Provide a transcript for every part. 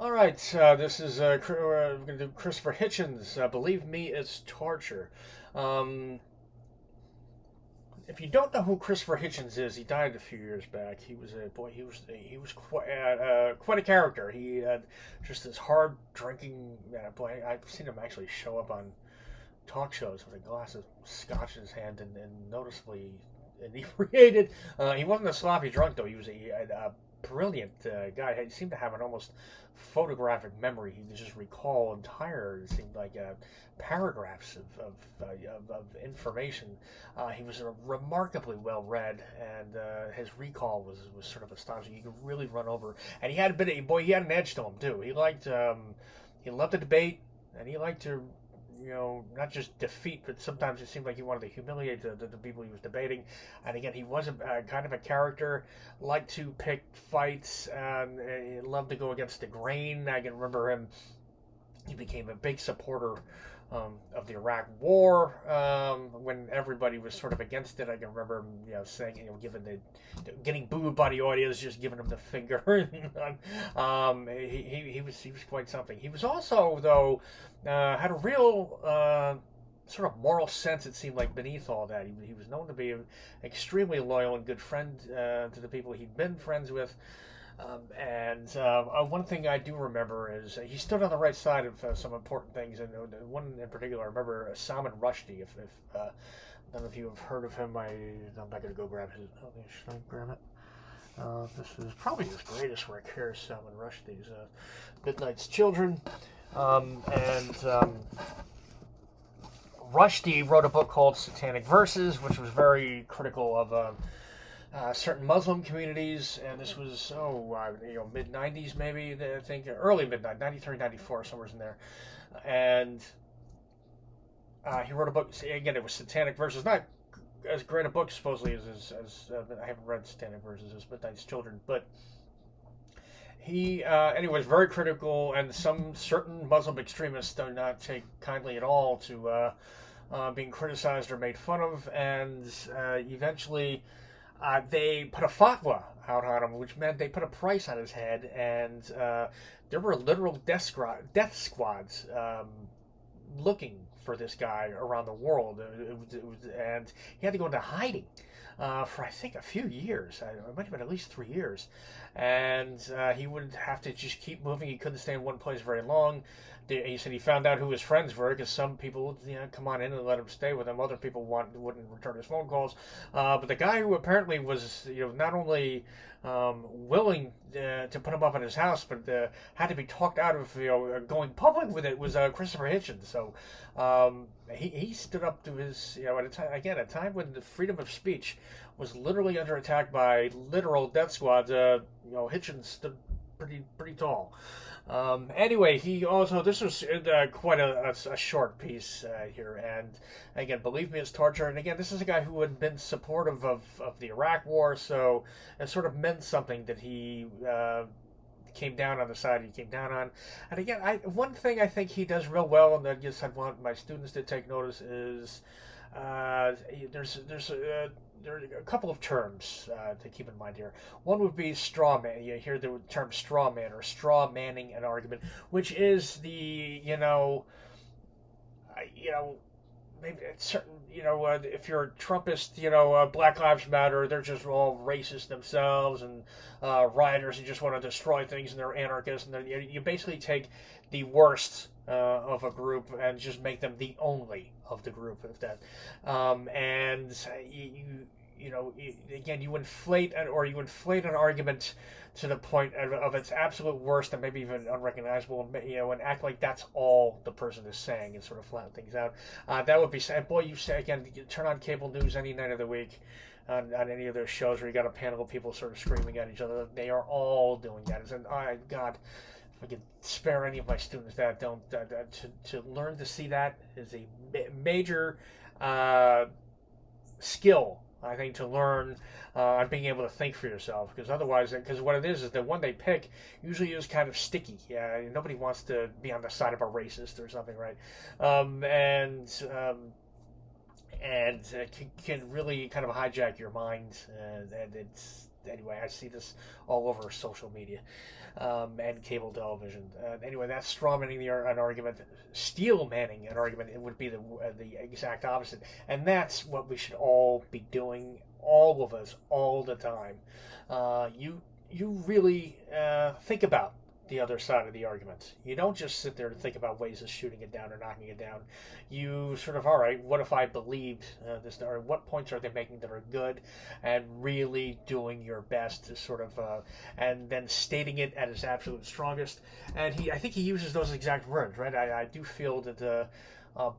All right, this is we're going to do Christopher Hitchens. Believe Me, It's Torture. Um, if you don't know who Christopher Hitchens is, he died a few years back. He was a boy. He was quite a character. He had just this hard drinking boy. I've seen him actually show up on talk shows with a glass of scotch in his hand and noticeably inebriated. He wasn't a sloppy drunk though. He was a brilliant guy. He seemed to have an almost photographic memory. He could just recall entire, it seemed like paragraphs of information. He was remarkably well read, and his recall was sort of astonishing. He could really run over, and he had a bit of boy. He had an edge to him too. He loved to debate, and he liked to not just defeat, but sometimes it seemed like he wanted to humiliate the people he was debating. And again, he was a kind of a character, liked to pick fights, and he loved to go against the grain. I can remember him. He became a big supporter of the Iraq War when everybody was sort of against it. I can remember him, saying, giving getting booed by the audience, just giving him the finger. He was quite something. He was also though had a real sort of moral sense. It seemed like beneath all that, he was known to be an extremely loyal and good friend to the people he'd been friends with. And one thing I do remember is he stood on the right side of some important things, and one in particular, I remember Salman Rushdie. If none of you have heard of him, I'm not going to go grab his. Oh, should I grab it? This is probably his greatest work here, Salman Rushdie's Midnight's Children. And Rushdie wrote a book called Satanic Verses, which was very critical of certain Muslim communities, and this was mid '90s maybe, I think, early mid '90s, '93, '94, somewhere in there. And he wrote a book. Again, it was Satanic Verses, not as great a book supposedly as I haven't read Satanic Verses as Midnight's Children, but he anyway was very critical, and some certain Muslim extremists do not take kindly at all to being criticized or made fun of, and eventually. They put a fatwa out on him, which meant they put a price on his head, and there were literal death squads looking for this guy around the world. And he had to go into hiding for, I think, a few years. It might have been at least 3 years. And he would have to just keep moving. He couldn't stay in one place very long. He said he found out who his friends were because some people would come on in and let him stay with them. Other people wouldn't return his phone calls. But the guy who apparently was not only willing to put him up in his house, but had to be talked out of going public with it was Christopher Hitchens. So he stood up to his at a time when the freedom of speech was literally under attack by literal death squads. Hitchens stood pretty tall. Anyway, he also, this was quite a short piece here, and again, Believe Me, It's Torture. And again, this is a guy who had been supportive of the Iraq War, so it sort of meant something that he came down on the side he came down on. And again, one thing I think he does real well, and I guess I'd want my students to take notice, is there are a couple of terms to keep in mind here. One would be straw man. You hear the term straw man or straw manning an argument, which is the maybe it's certain if you're a Trumpist, Black Lives Matter, they're just all racist themselves and rioters who just want to destroy things and they're anarchists, and you basically take the worst of a group and just make them the only of the group, if that and again, you inflate an argument to the point of its absolute worst and maybe even unrecognizable, and act like that's all the person is saying and sort of flatten things out. That would be, and boy, you say again, you turn on cable news any night of the week on any of those shows where you got a panel of people sort of screaming at each other. They are all doing that. And God, if I could spare any of my students that don't to learn to see that is a major skill, I think, to learn on being able to think for yourself, because otherwise, because what it is the one they pick usually is kind of sticky. Yeah, nobody wants to be on the side of a racist or something, right? And can really kind of hijack your mind, and anyway, I see this all over social media and cable television. Anyway, that's strawmanning an argument. Steel manning an argument, it would be the exact opposite. And that's what we should all be doing, all of us, all the time. You really think about the other side of the argument. You don't just sit there and think about ways of shooting it down or knocking it down. You sort of, all right, what if I believed this, or what points are they making that are good, and really doing your best to sort of, and then stating it at its absolute strongest. And I think he uses those exact words, right? I do feel that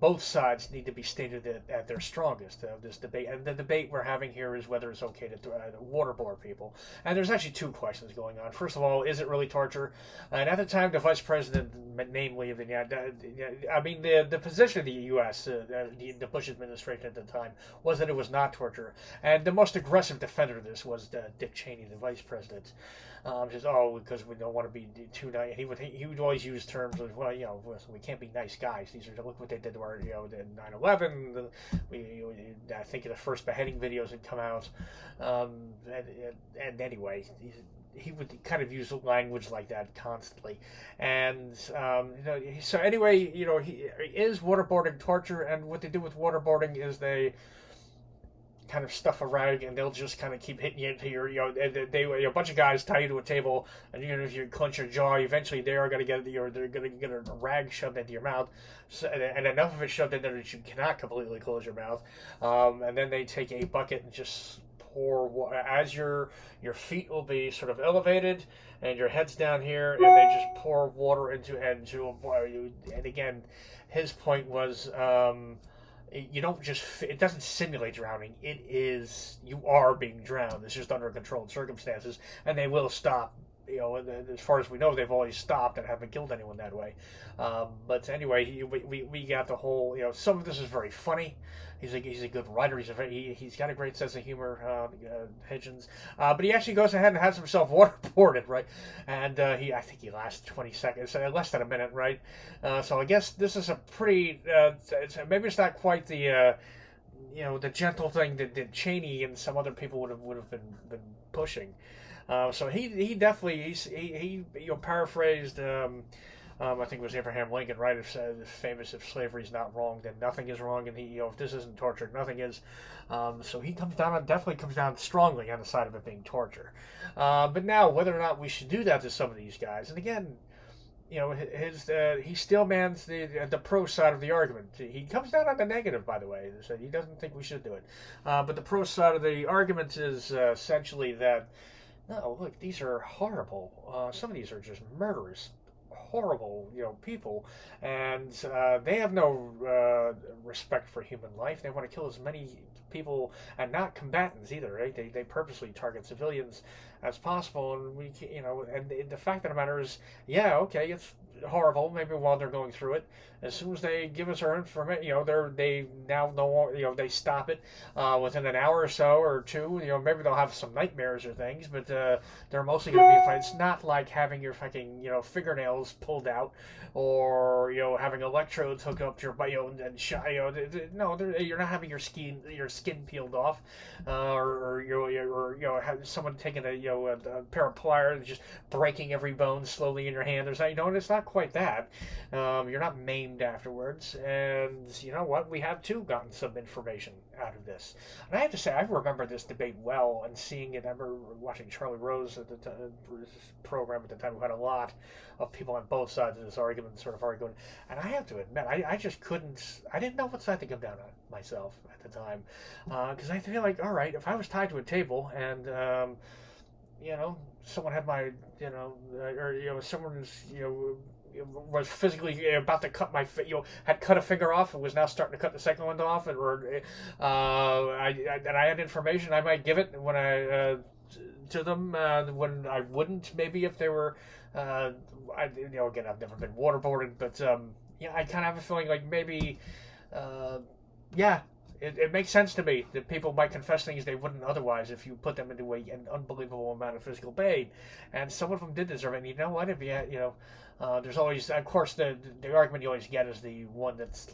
both sides need to be stated at their strongest. This debate, and the debate we're having here is whether it's okay to waterboard people. And there's actually two questions going on. First of all, is it really torture? And at the time, the vice president, namely the position of the U.S., the Bush administration at the time, was that it was not torture. And the most aggressive defender of this was Dick Cheney, the vice president. Just because we don't want to be too nice. He would always use terms of, well, we can't be nice guys. Look what they did to our, the 9/11. I think the first beheading videos had come out, and anyway, he would kind of use language like that constantly, and so anyway, he is waterboarding torture, and what they do with waterboarding is they kind of stuff a rag, and they'll just kind of keep hitting you into your, a bunch of guys tie you to a table, and if you clench your jaw, eventually they are going to get they're going to get a rag shoved into your mouth, and enough of it shoved in there that you cannot completely close your mouth, and then they take a bucket and just pour water, as your feet will be sort of elevated, and your head's down here, and they just pour water into and again, his point was, you don't just, it doesn't simulate drowning. It is, you are being drowned. It's just under controlled circumstances, and they will stop. As far as we know, they've always stopped and haven't killed anyone that way. But anyway, we got the whole, some of this is very funny. He's a good writer. He's got a great sense of humor, Hitchens. But he actually goes ahead and has himself waterboarded, right? And I think he lasts 20 seconds, less than a minute, right? So I guess this is a pretty, maybe it's not quite the, the gentle thing that Cheney and some other people would have been pushing. So he definitely he paraphrased. I think it was Abraham Lincoln, right? It said, famous, if slavery is not wrong, then nothing is wrong, and if this isn't torture, nothing is. So he definitely comes down strongly on the side of it being torture. But now, whether or not we should do that to some of these guys, and again, he still mans the pro side of the argument. He comes down on the negative, by the way. So he doesn't think we should do it. But the pro side of the argument is essentially that, no, look, these are horrible. Some of these are just murderous, horrible, people, and they have no respect for human life. They want to kill as many people, and not combatants either, right? They purposely target civilians as possible, and and the fact of the matter is, yeah, okay, it's horrible. Maybe while they're going through it, as soon as they give us our information, they now know, they stop it within an hour or so or two. Maybe they'll have some nightmares or things, but they're mostly going to be fine. It's not like having your fucking fingernails pulled out, or having electrodes hooked up to your butt, and shot. No, you're not having your skin peeled off, or have someone taking a pair of pliers and just breaking every bone slowly in your hand. There's it's not quite that. You're not maimed afterwards, and you know what? We have too gotten some information out of this. And I have to say, I remember this debate well, and seeing it. I remember watching Charlie Rose at the program at the time, who had a lot of people on both sides of this argument sort of arguing. And I have to admit, I just couldn't. I didn't know what side to come down on myself at the time, because I feel like, all right, if I was tied to a table and someone had my, or someone's, was physically about to cut had cut a finger off and was now starting to cut the second one off, and I had information, I might give it when to them when I wouldn't, maybe if they were, again, I've never been waterboarded, but I kind of have a feeling like maybe, It makes sense to me that people might confess things they wouldn't otherwise if you put them into an unbelievable amount of physical pain, and some of them did deserve it. And you know what? If there's always, of course, the argument you always get is the one that's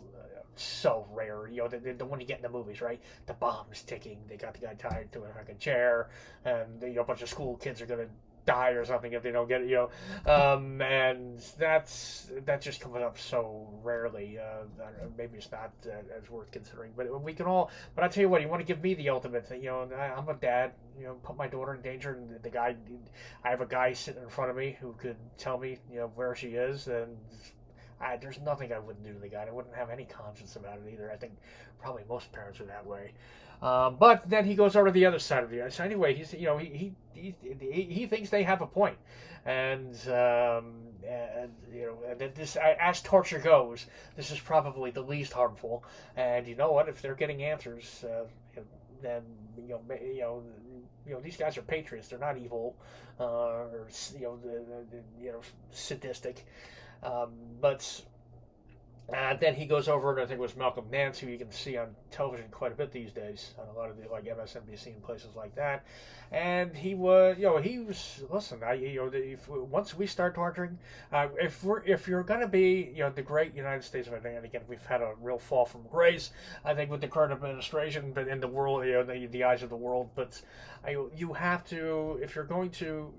so rare. The one you get in the movies, right? The bomb's ticking. They got the guy tied to a fucking chair, and a bunch of school kids are gonna die or something if they don't get it. And that just comes up so rarely. I don't know, maybe it's not as worth considering, but we can all. But I tell you what, you want to give me the ultimate thing. I'm a dad. Put my daughter in danger, and I have a guy sitting in front of me who could tell me, where she is, and there's nothing I wouldn't do to the guy. I wouldn't have any conscience about it either. I think probably most parents are that way. But then he goes over to the other side of the ice. Anyway, he thinks they have a point, and this, as torture goes, this is probably the least harmful. And you know what? If they're getting answers, then these guys are patriots. They're not evil, or sadistic. But then he goes over, and I think it was Malcolm Nance, who you can see on television quite a bit these days, on a lot of the MSNBC and places like that. And he was, listen, once we start torturing, if you're going to be, the great United States of America, and again, we've had a real fall from grace, I think, with the current administration, but in the world, the eyes of the world. But you have to, if you're going to,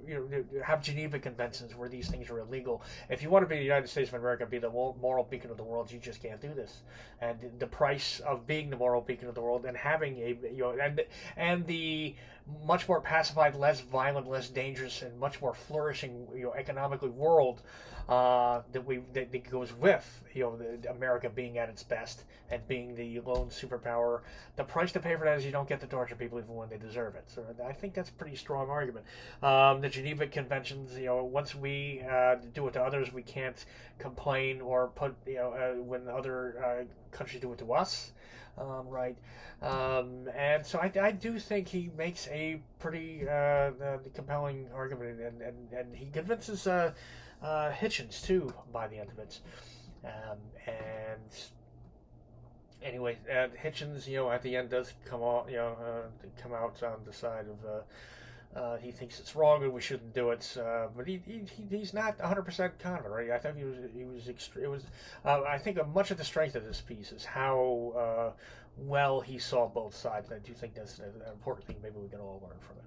have Geneva Conventions where these things are illegal. If you want to be the United States of America, be the moral beacon of the world, you just can't do this. And the price of being the moral beacon of the world and having and the much more pacified, less violent, less dangerous, and much more flourishing, economically world that goes with America being at its best and being the lone superpower. The price to pay for that is you don't get to torture people even when they deserve it. So I think that's a pretty strong argument. The Geneva Conventions, once we do it to others, we can't complain or put when other countries do it to us. Right. And so I do think he makes a pretty compelling argument, and he convinces Hitchens too by the end of it. And anyway, Hitchens, at the end does come out, come out on the side of he thinks it's wrong and we shouldn't do it, but he's not 100% confident, right? I think I think much of the strength of this piece is how well he saw both sides. And I do think that's an important thing. Maybe we can all learn from it.